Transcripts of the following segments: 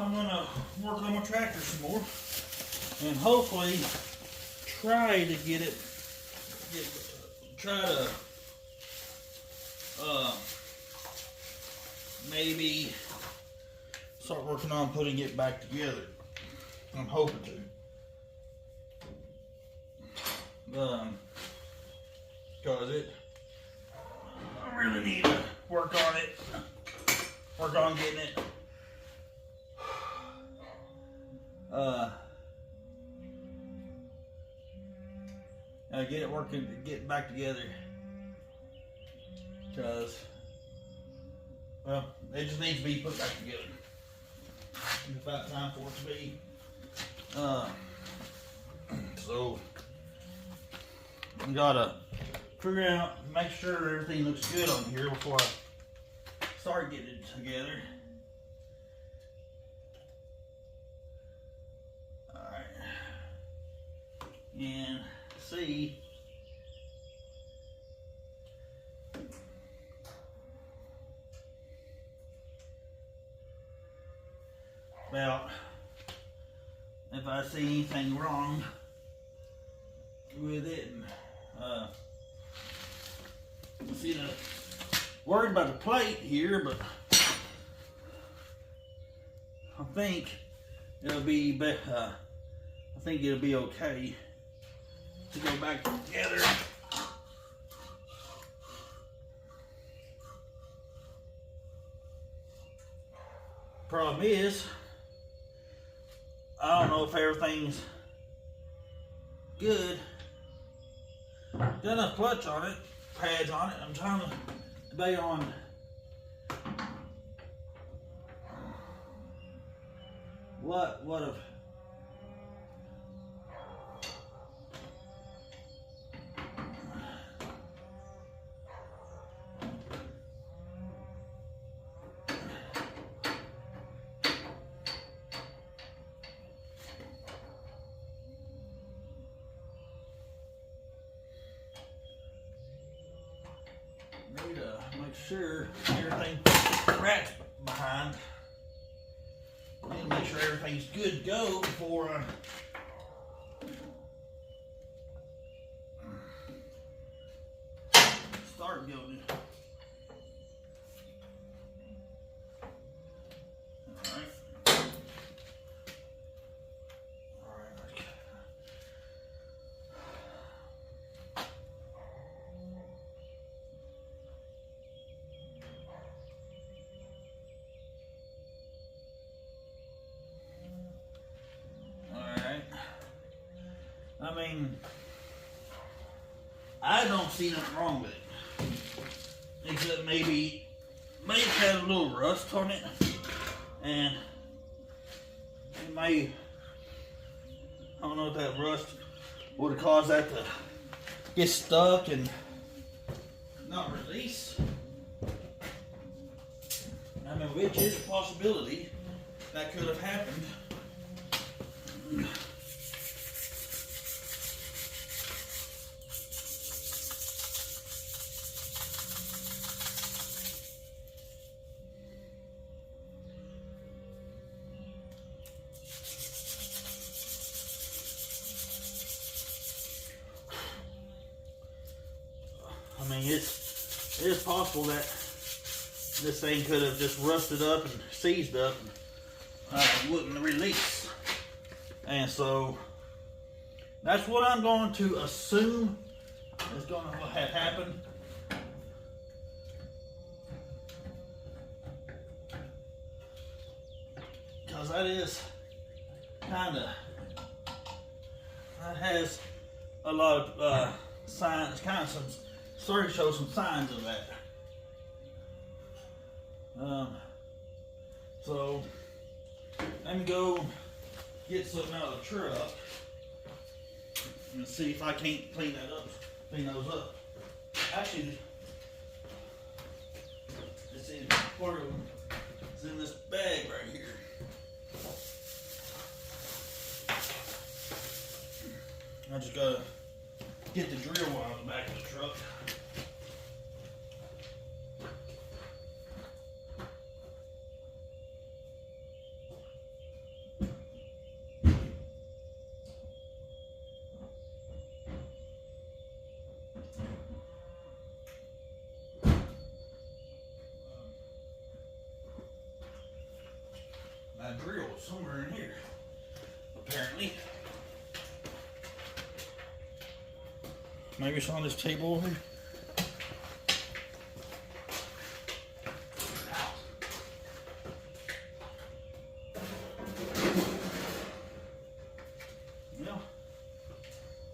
I'm gonna work on my tractor some more and hopefully try to maybe start working on putting it back together. I'm hoping to. Because I really need to work on it. Work on getting it. Get it working, get it back together. Because, well, it just needs to be put back together. It's about time for it to be. So, I gotta figure out, make sure everything looks good on here before I start getting it together. Alright. And see. About if I see anything wrong with it. See, the worried about the plate here, but I think it'll be okay to go back together. Problem is, I don't know if everything's good. Got enough clutch on it, pads on it. I'm trying to debate on what if need to make sure everything rats behind. Need to make sure everything's good to go before I start going. I mean, I don't see nothing wrong with it, except maybe it had a little rust on it, and it may, I don't know if that rust would have caused that to get stuck and not release. I mean, which is a possibility that could have happened. I mean, it is possible that this thing could have just rusted up and seized up and wouldn't release. And so that's what I'm going to assume is going to have happened. Because that is kind of, that has a lot of signs, kind of some, starting to show some signs of that. So let me go get something out of the truck and see if I can't clean those up. Actually, it's in part of them. It's in this bag right here. I just gotta get the drill while in the back of the truck. drill is somewhere in here, apparently. Maybe it's on this table over here. Well,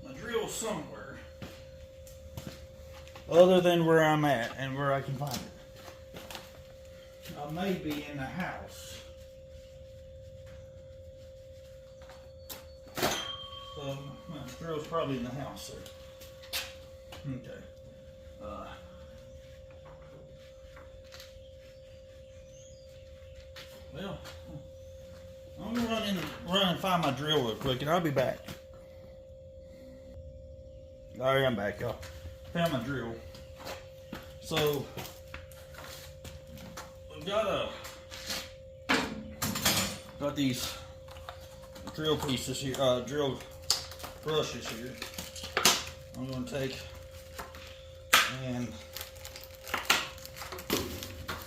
my drill's somewhere other than where I'm at and where I can find it. I may be in the house. So my drill's probably in the house there. Okay. Well, I'm gonna run and find my drill real quick, and I'll be back. All right, I'm back, y'all. Found my drill. So we've got these drill pieces here, drill brushes here. I'm gonna take and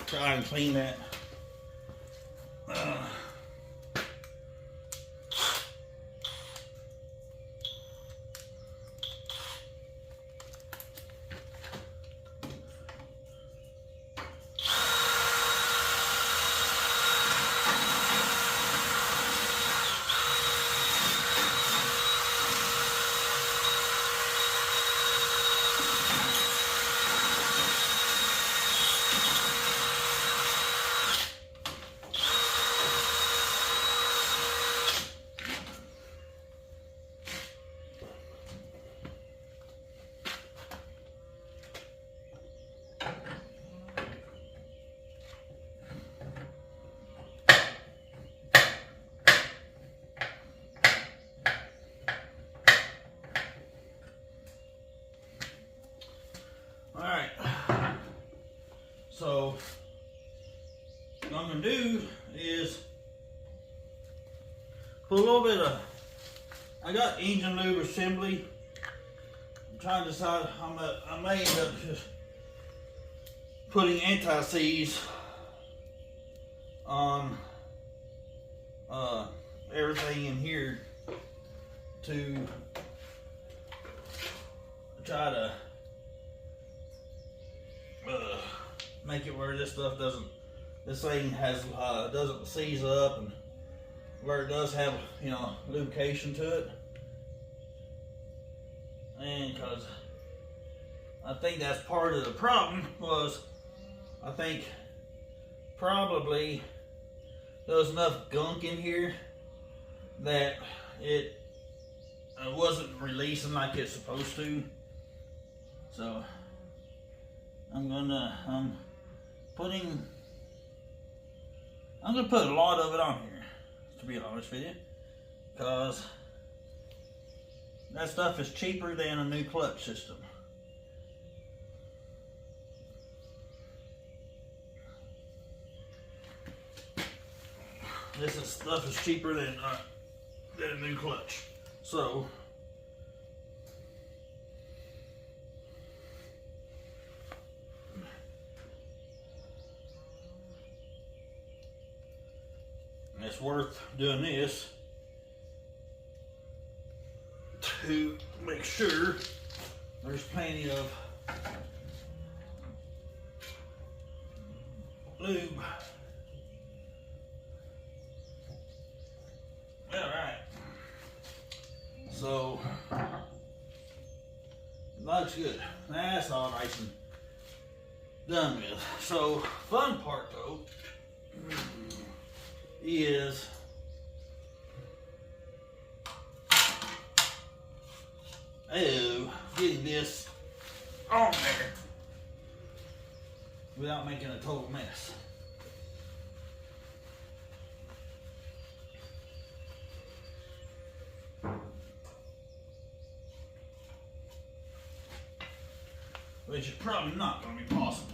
try and clean that. Alright, so what I'm going to do is put a little bit of, I got engine lube assembly. I'm trying to decide, I may end up just putting anti-seize on everything in here to try to make it where this stuff doesn't, this thing has doesn't seize up, and where it does have, you know, lubrication to it. And because I think that's part of the problem, was I think probably there was enough gunk in here that it wasn't releasing like it's supposed to. So I'm gonna put a lot of it on here, to be honest with you, because that stuff is cheaper than a new clutch system. Stuff is cheaper than a new clutch. So it's worth doing this to make sure there's plenty of lube. Alright, so it looks good. That's all nice and done with. So fun part though is getting this on there without making a total mess. Which is probably not going to be possible.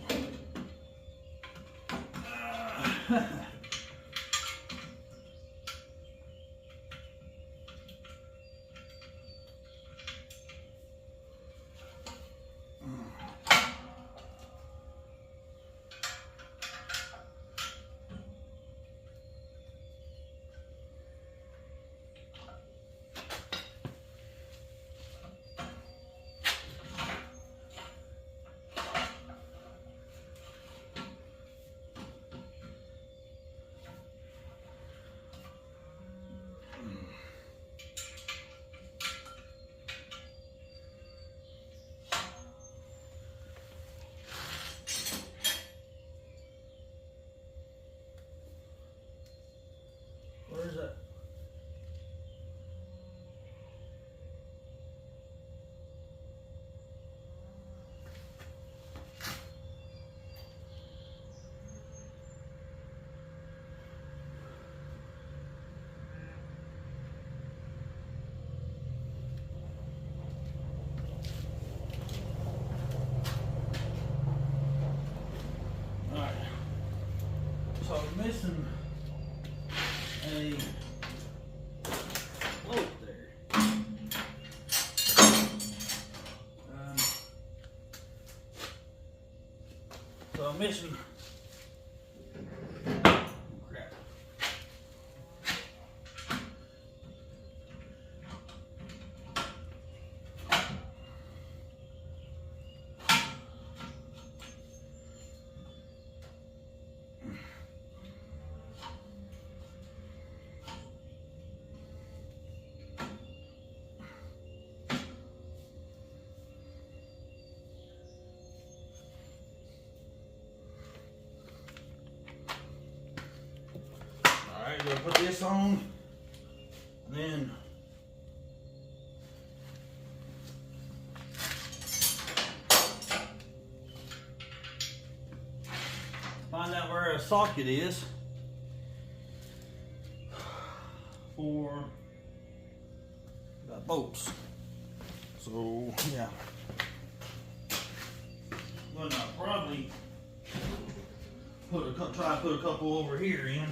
missing a float there. So I'm missing. Crap. Alright, gonna put this on, and then find out where a socket is for the bolts. So yeah, I'm gonna probably try to put a couple over here in.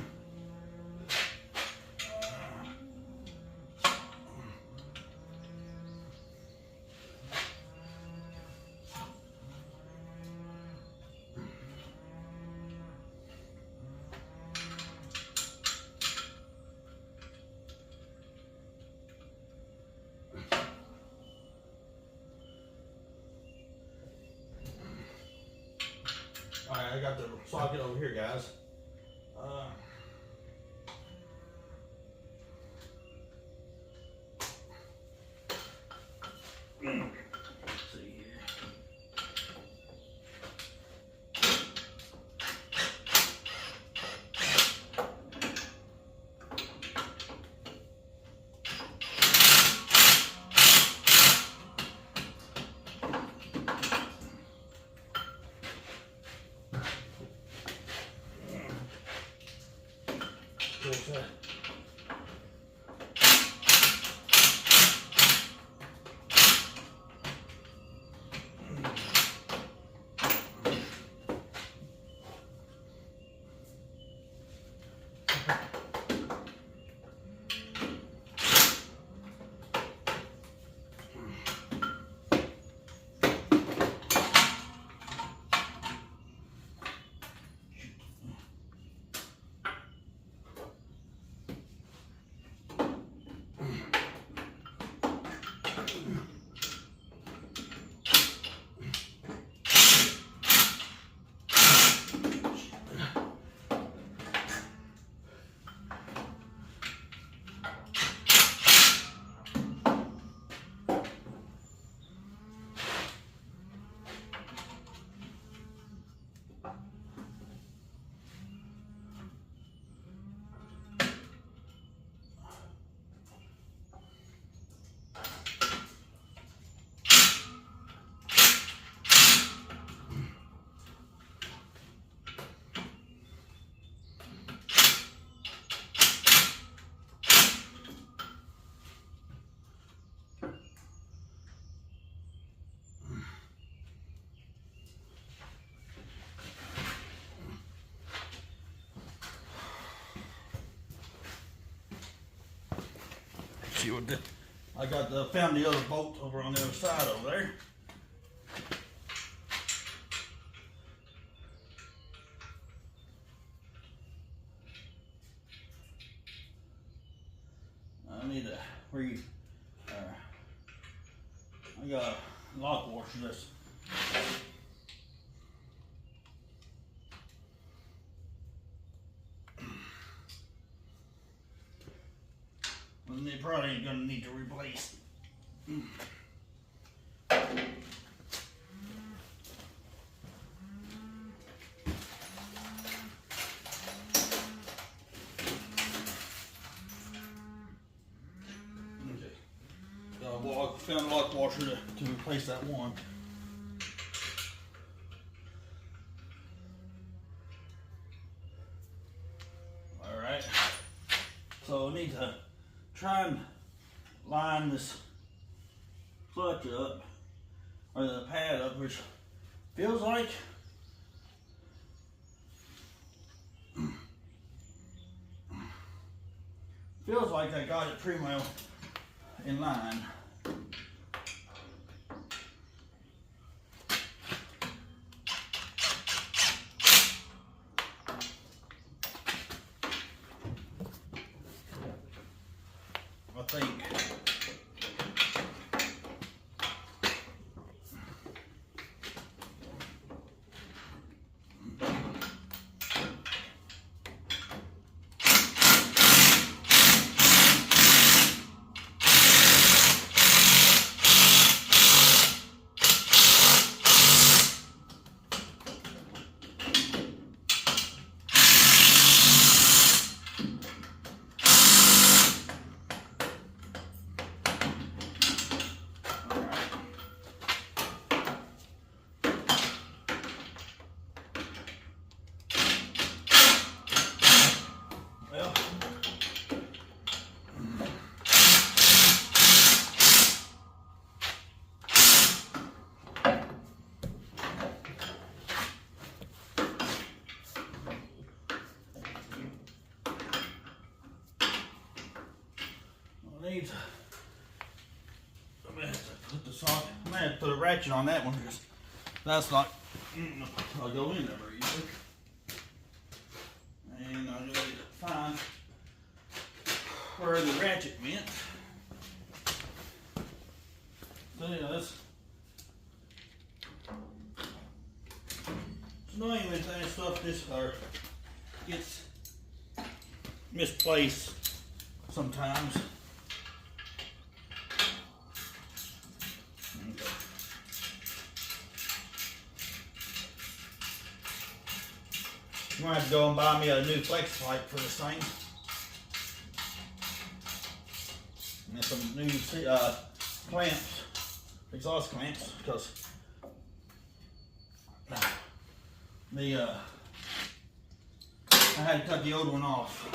Alright, I got the socket over here, guys. Let's see here. What's that? See what I got found the other bolt over on the other side over there. I need to I got a lock washer that's and they probably ain't gonna need to replace. Found a lock washer to replace that one. Alright, so I need to try and line this clutch up, or the pad up, which feels like Feels like I got it pretty well in line. I think. I'm gonna have to put the socket. I'm gonna have to put a ratchet on that one because that's not. I'll go in there very easily. And I need to find where the ratchet went. So yeah, it's annoying when that stuff gets misplaced sometimes. I'm gonna have to go and buy me a new flex pipe for this thing. And some new clamps, exhaust clamps, because I had to cut the old one off.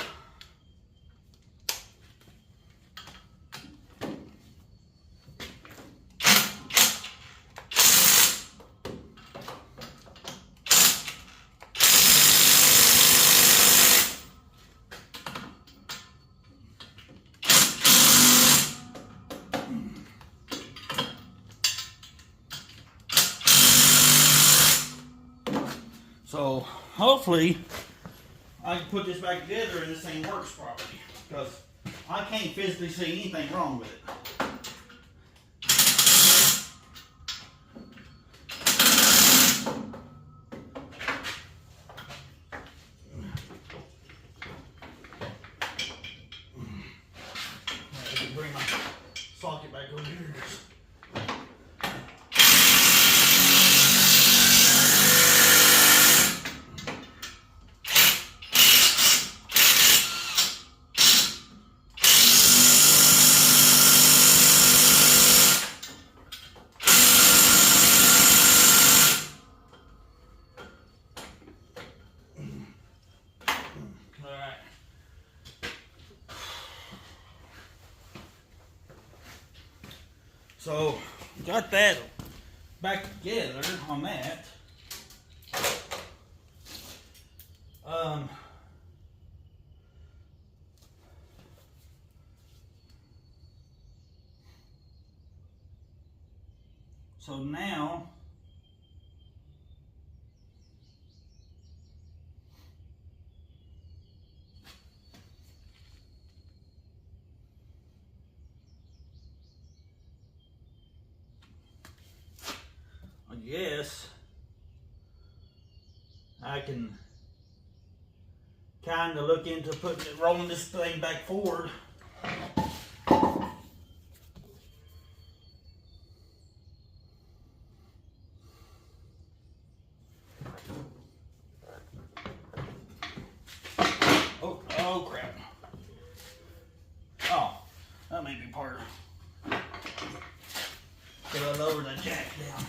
So hopefully I can put this back together and this thing works properly, because I can't physically see anything wrong with it. I have to bring my socket back over here. So, got that back together on that. So now, I guess I can kind of look into rolling this thing back forward. Oh crap. Oh, that may be part of it. Because I lowered the jack down.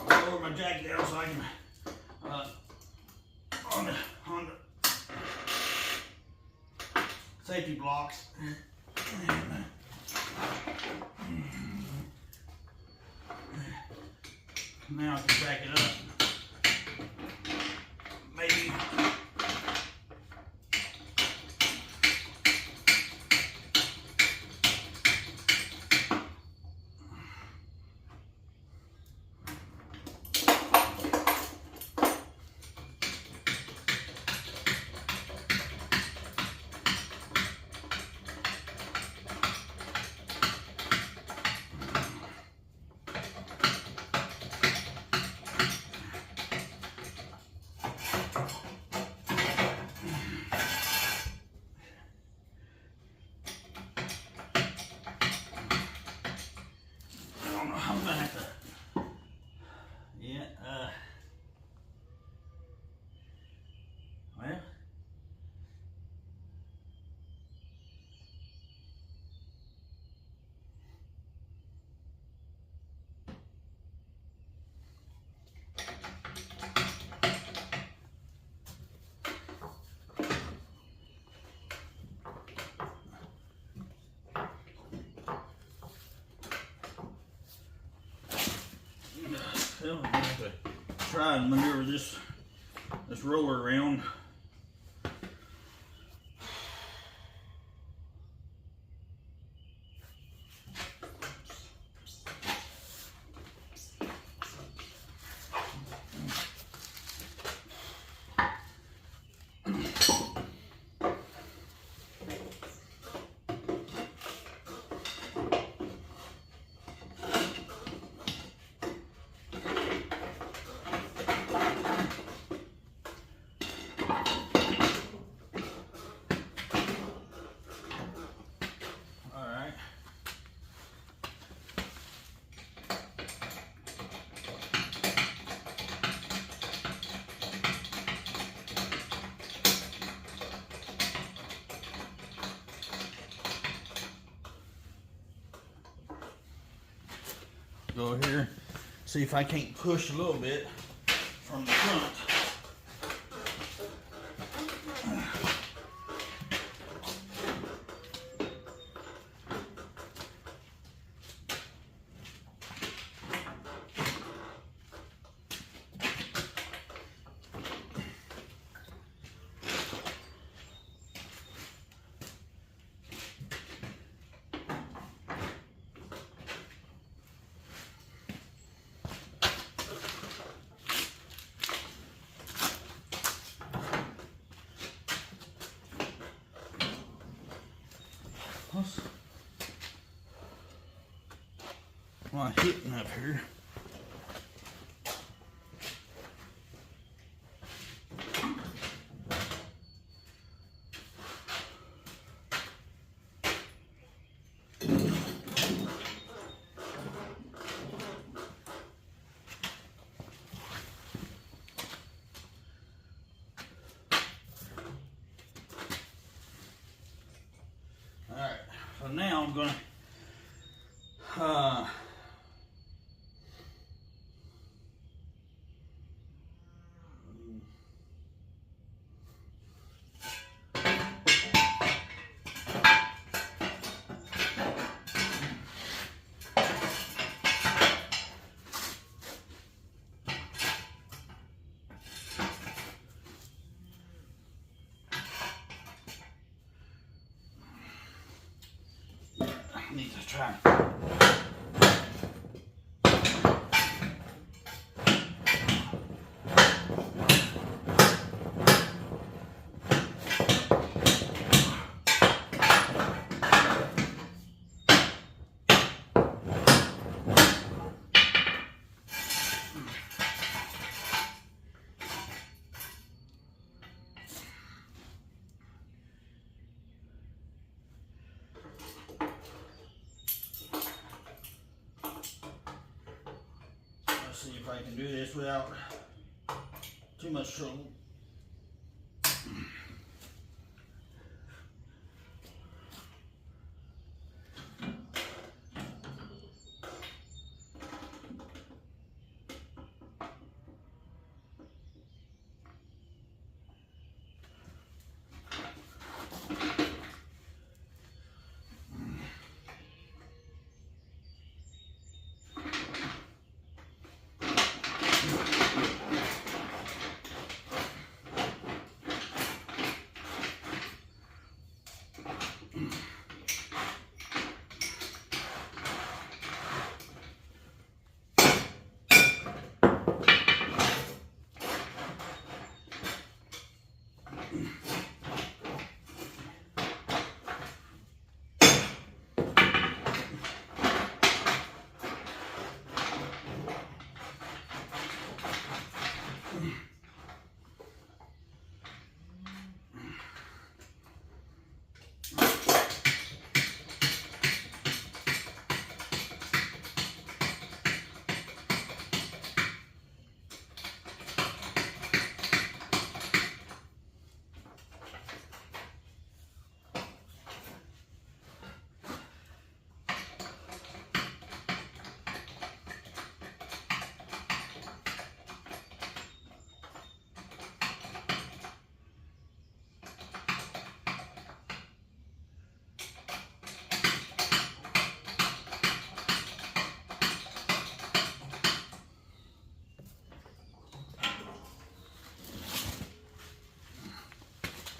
Lower my jack down so I can on the safety blocks. Now I can back it up. myself. I'm gonna have to try and maneuver this roller around. Go here, see if I can't push a little bit from the front. Am I hitting up here? Alright, so now I'm gonna need to try. See if I can do this without too much trouble.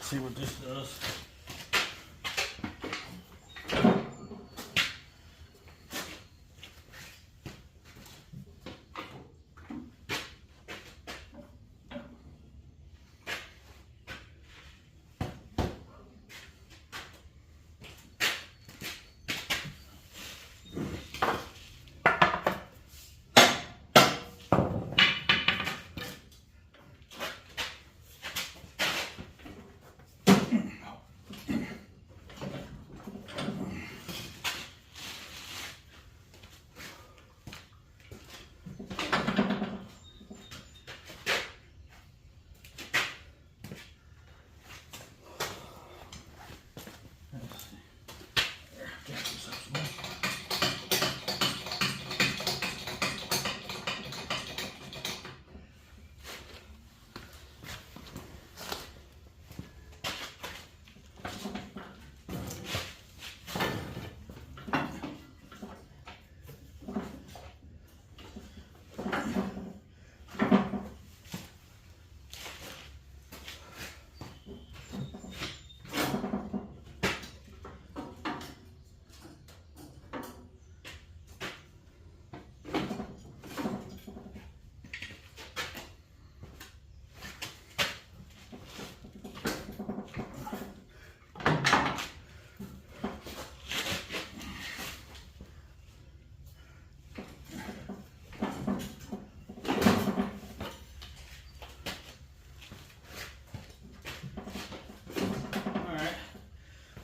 see what this does.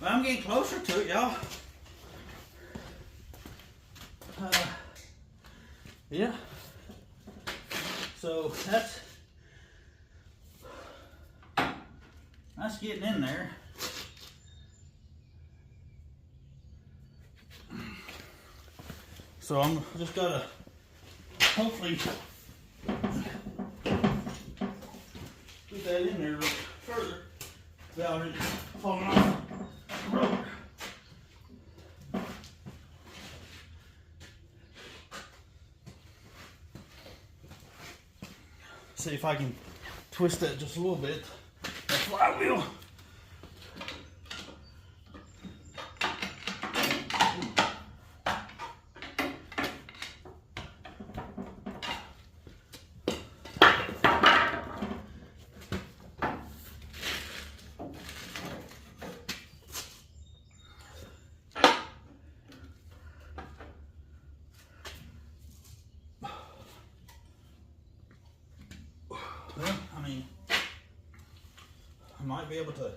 I'm getting closer to it, y'all. Yeah. So that's getting in there. So I'm just gotta hopefully put that in there a little further without it falling off the roller. See if I can twist that just a little bit. That flywheel. Well, I mean, I might be able to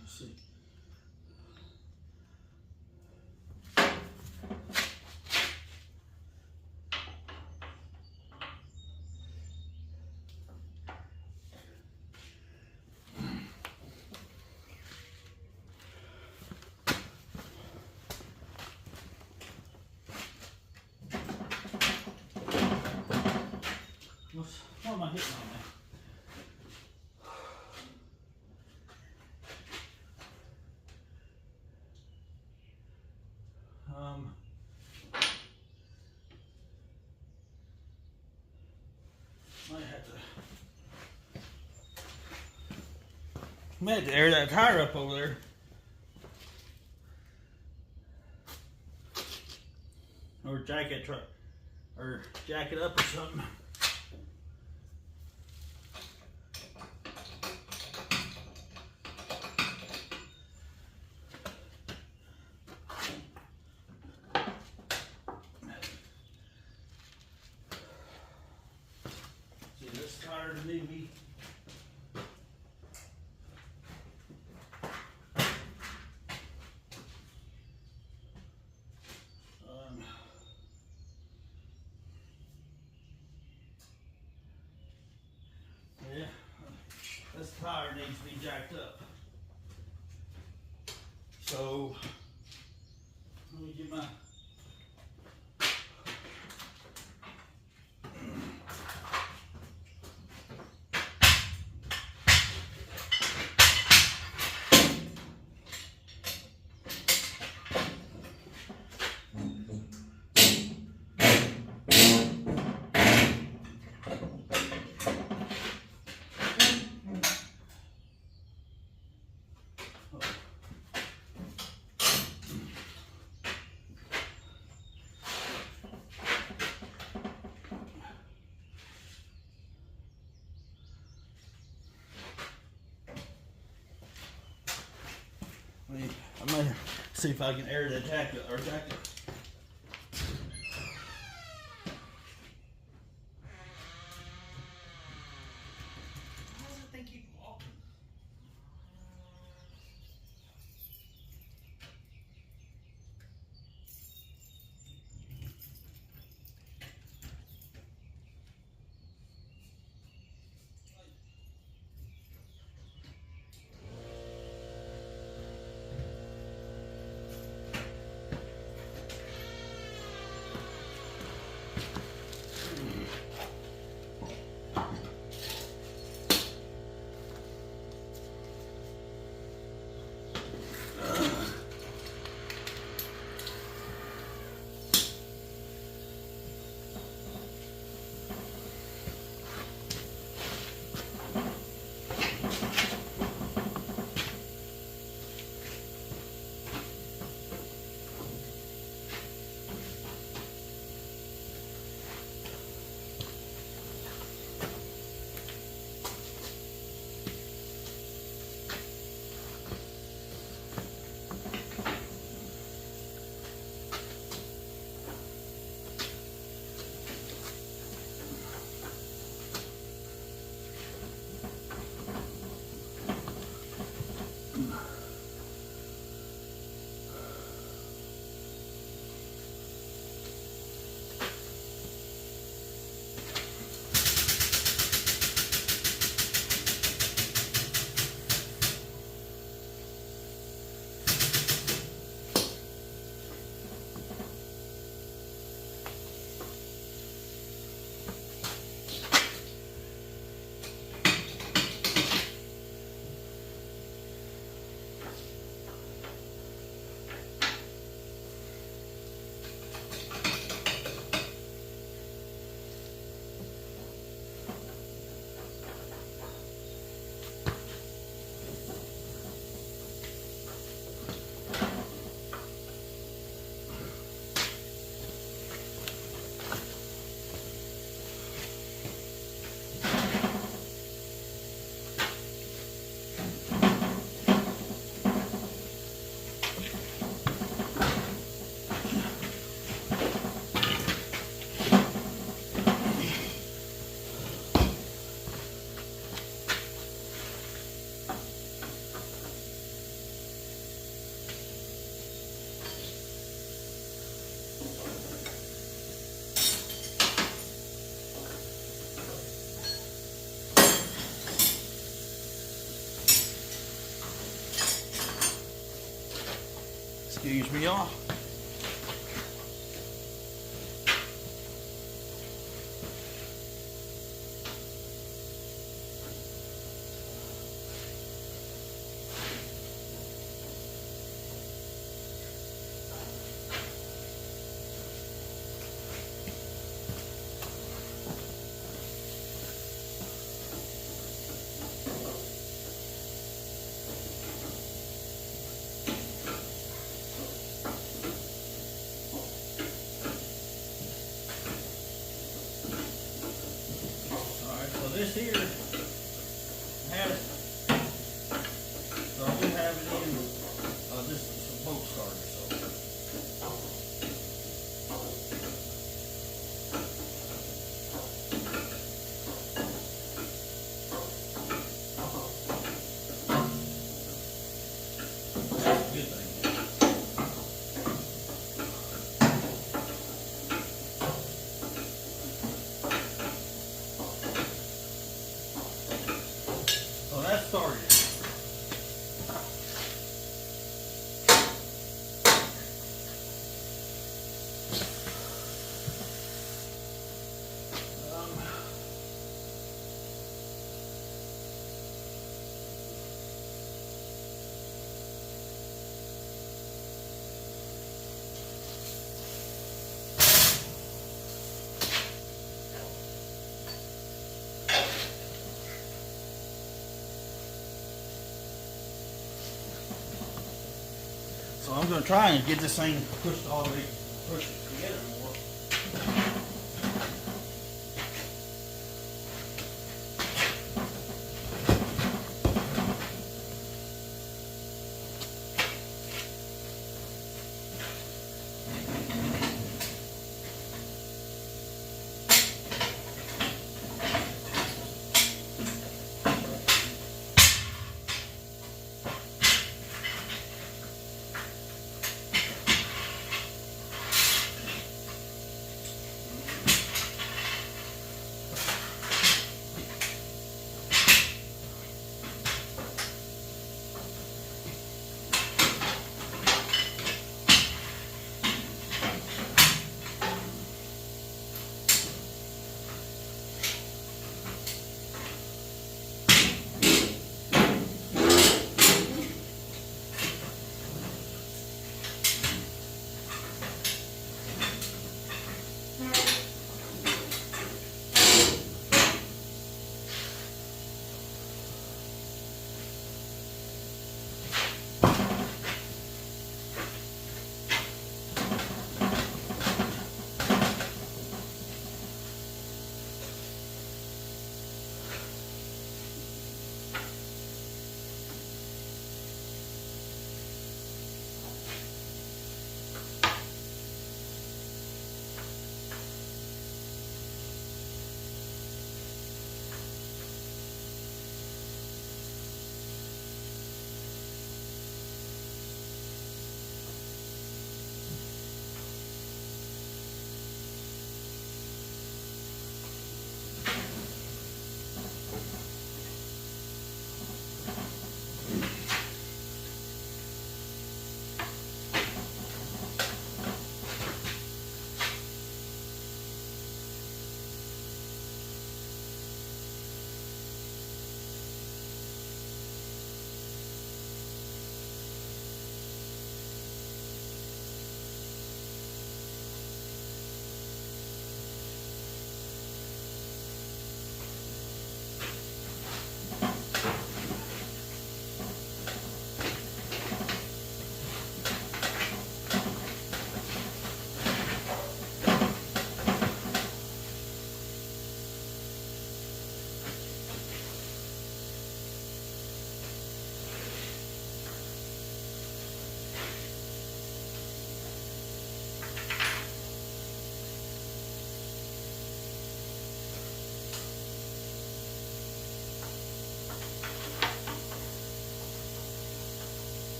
let's see. What am I hitting on there? Might have to air that tire up over there. Or jack it up or something. See, this tire need to be this tire needs to be jacked up. So let me get my See if I can air that jacket or jacket. Excuse me, y'all. This here has, so I do have it in, this is some bolt starter, that's a good thing. So that's started. So I'm going to try and get this thing pushed all the way, push it together more.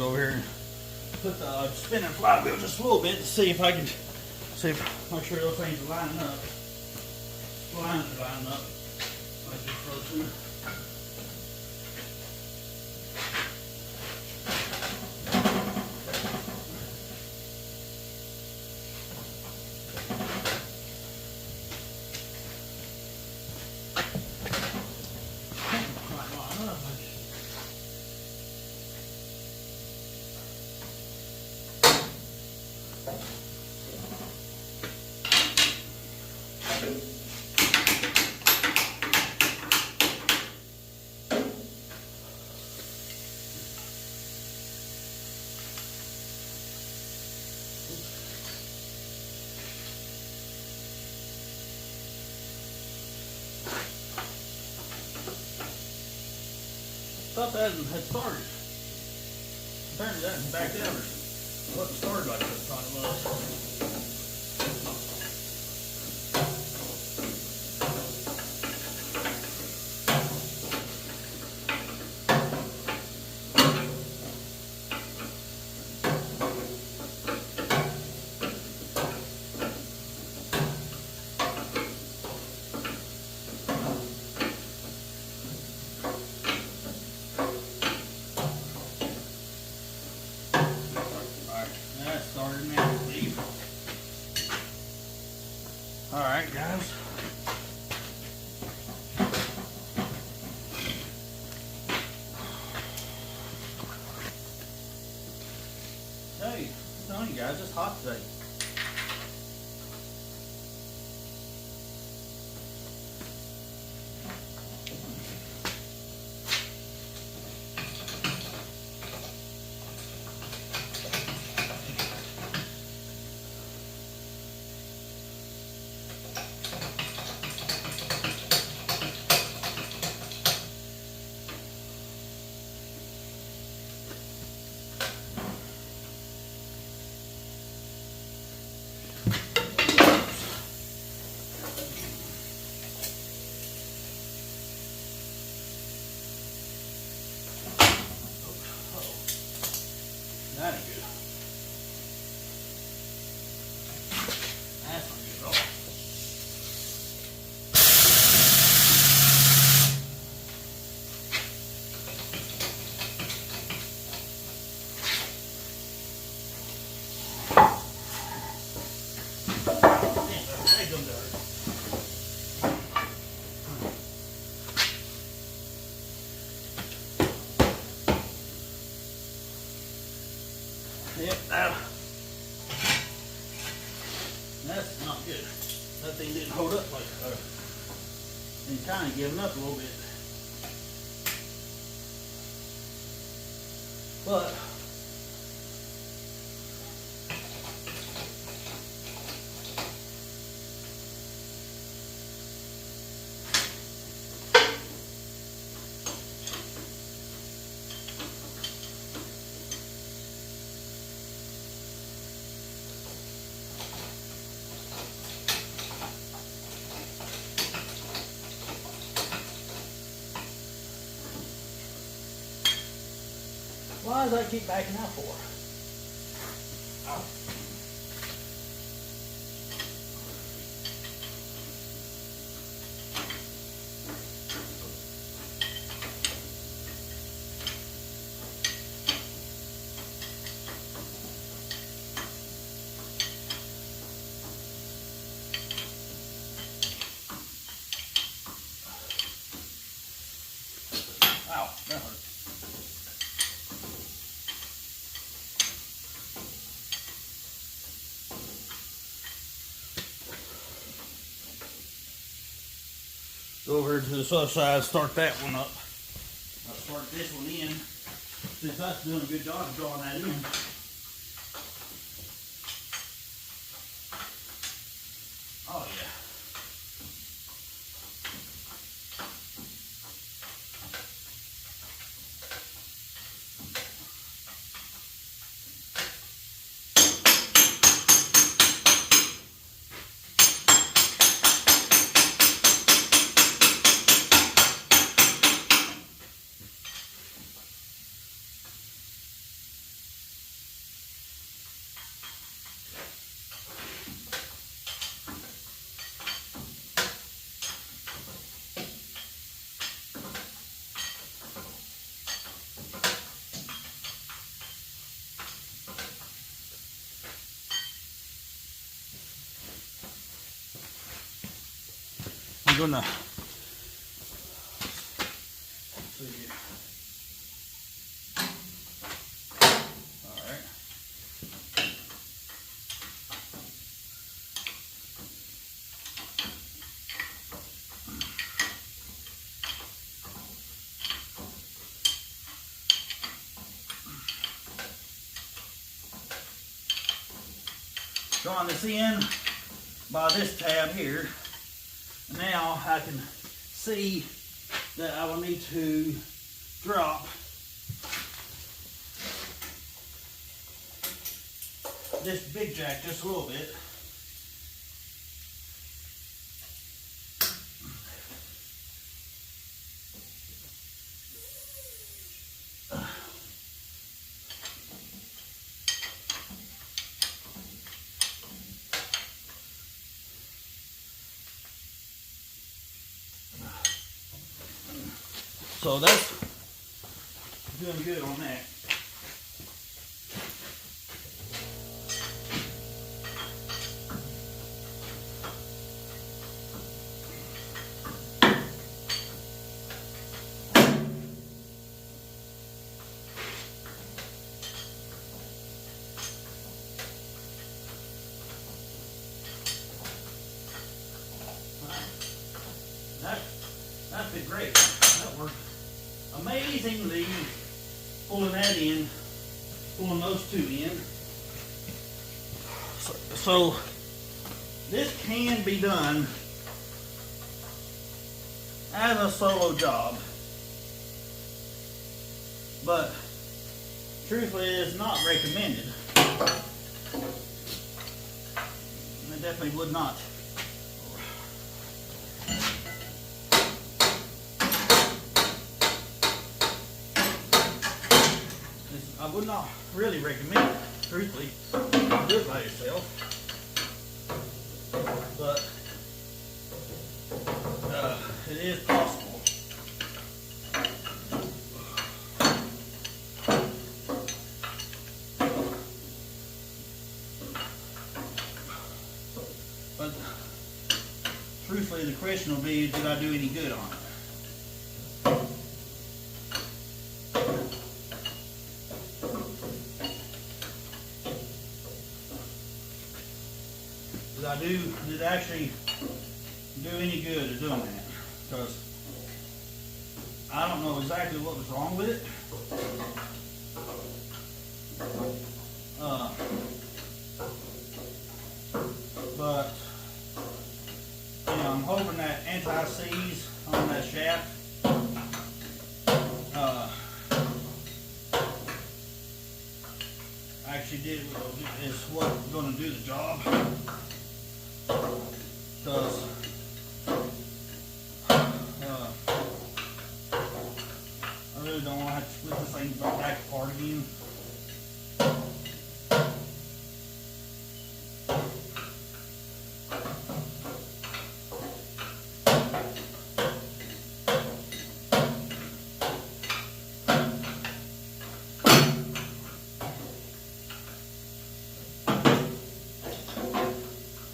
go over here and put the spinning flywheel just a little bit to see if I can make sure those things are lining up. Lines are lining up like they're supposed to. Thought that had started. Apparently that is back down. It wasn't started like I thought it was. Alright guys. Hey, I'm telling you guys, it's hot today. That ain't good. That's not good at all. Yep, that's not good. That thing didn't hold up like it's kind of giving up a little bit. But why does that keep backing out for? Oh. Ow, that hurt. Go over to this other side, start that one up. I'll start this one in, since that's doing a good job of drawing that in. Oh yeah. gonna drawing this in by this tab here. Now I can see that I will need to drop this big jack just a little bit. So that's doing good on that. That's been great. That worked amazingly, pulling that in, pulling those two in. So this can be done as a solo job, but truthfully it is not recommended. I definitely would not. I would not really recommend it, truthfully, do it by yourself. But it is possible. But truthfully, the question will be, did I do any good on it? Did it actually do any good at doing that? Because I don't know exactly what was wrong with it. But you know, I'm hoping that anti-seize on that shaft actually is what's going to do the job. Because I really don't want to have to split this thing back apart again.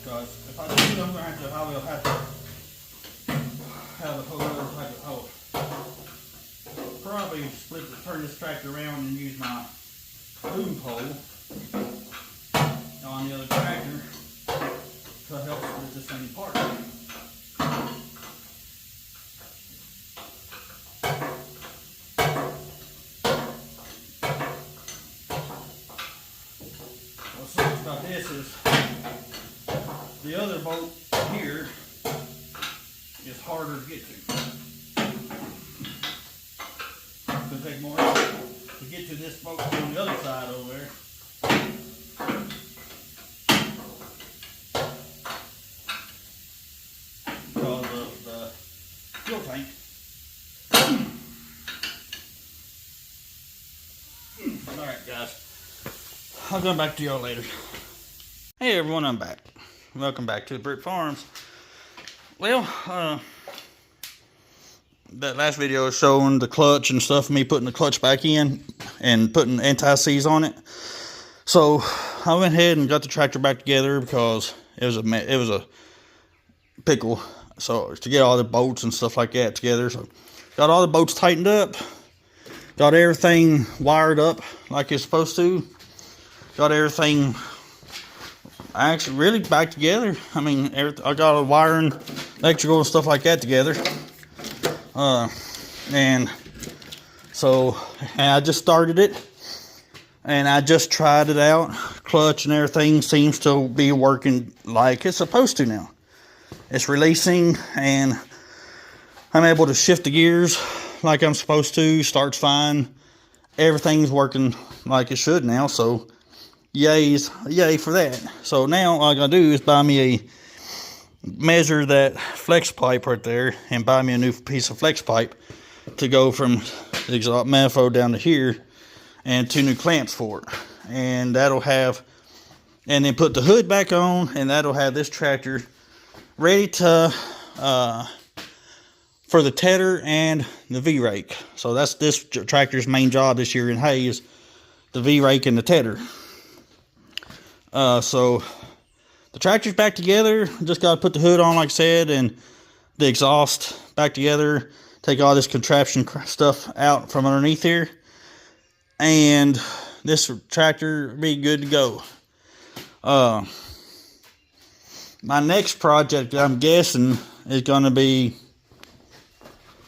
Because if I do, I'm going to have to, I will have to have a whole other type of hoe. Probably turn this tractor around and use my boom pole on the other tractor to help split this thing apart. What's nice about this is the other bolt here is harder to get to. It's going to take more effort to get to this bolt on the other side over there. Because of the fuel tank. Alright guys, I'll come back to y'all later. Hey everyone, I'm back. Welcome back to Brick Farms. Well, that last video was showing the clutch and stuff, me putting the clutch back in and putting anti-seize on it. So I went ahead and got the tractor back together because it was a pickle. So to get all the bolts and stuff like that together. So got all the bolts tightened up. Got everything wired up like it's supposed to. Got everything actually really back together. I mean, I got all the wiring, electrical and stuff like that together. And so I just started it. And I just tried it out. Clutch and everything seems to be working like it's supposed to now. It's releasing and I'm able to shift the gears like I'm supposed to. Starts fine. Everything's working like it should now. So yay for that. So now all I gotta do is buy me measure that flex pipe right there and buy me a new piece of flex pipe to go from the exhaust manifold down to here, and 2 new clamps for it. And that'll have, and then put the hood back on, and that'll have this tractor ready to for the tedder and the V-rake. So that's this tractor's main job this year in hay, is the V-rake and the tedder. So the tractor's back together. Just got to put the hood on, like I said, and the exhaust back together. Take all this contraption stuff out from underneath here, and this tractor will be good to go. My next project, I'm guessing, is going to be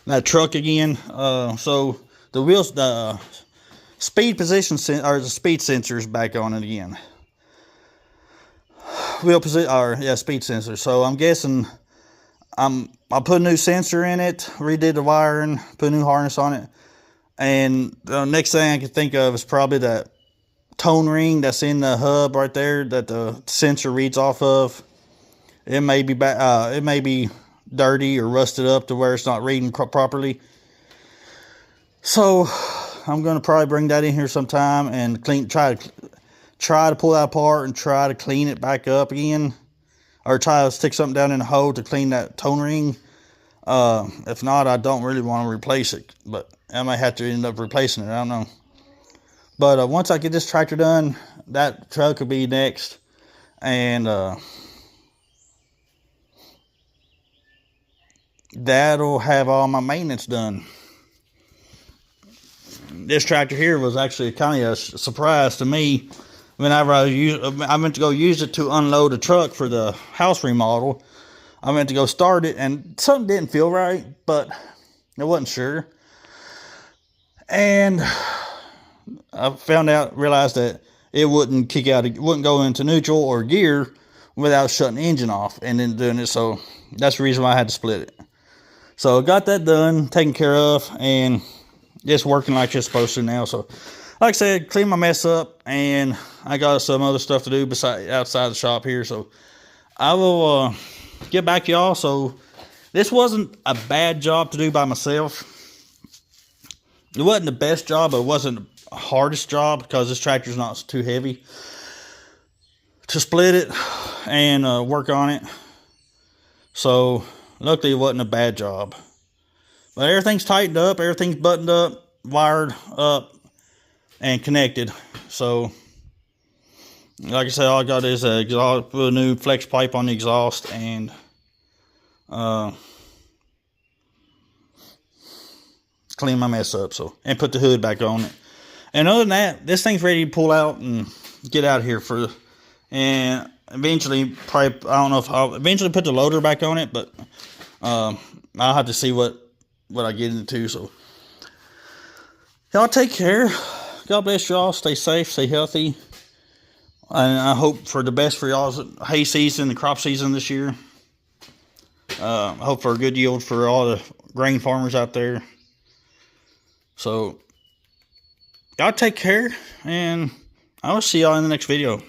that truck again. So the wheels, the speed position or the speed sensor is back on it again. Wheel position, or yeah, speed sensor. So I'm guessing I put a new sensor in it, redid the wiring, put a new harness on it, and the next thing I can think of is probably that tone ring that's in the hub right there that the sensor reads off of. It may be it may be dirty or rusted up to where it's not reading properly. So I'm gonna probably bring that in here sometime and try to pull that apart and try to clean it back up again, or try to stick something down in the hole to clean that tone ring. If not, I don't really want to replace it, but I might have to end up replacing it. I don't know. But once I get this tractor done, that truck will be next, and that'll have all my maintenance done. This tractor here was actually kind of a surprise to me. Whenever I went to go use it to unload a truck for the house remodel, I went to go start it, and something didn't feel right, but I wasn't sure. And I realized that it wouldn't kick out, it wouldn't go into neutral or gear without shutting the engine off and then doing it. So that's the reason why I had to split it. So I got that done, taken care of, and it's working like it's supposed to now. So like I said, clean my mess up, and I got some other stuff to do outside the shop here. So I will get back to y'all. So this wasn't a bad job to do by myself. It wasn't the best job, but it wasn't the hardest job because this tractor's not too heavy to split it and work on it. So luckily it wasn't a bad job. But everything's tightened up, everything's buttoned up, wired up, and connected. So like I said, all I got is put a new flex pipe on the exhaust, and clean my mess up, and put the hood back on it. And other than that, this thing's ready to pull out and get out of here and eventually probably, I don't know if I'll eventually put the loader back on it, but I'll have to see what I get into. So y'all take care. God bless y'all. Stay safe, stay healthy, and I hope for the best for y'all's hay season, the crop season this year. I hope for a good yield for all the grain farmers out there. So y'all take care, and I will see y'all in the next video.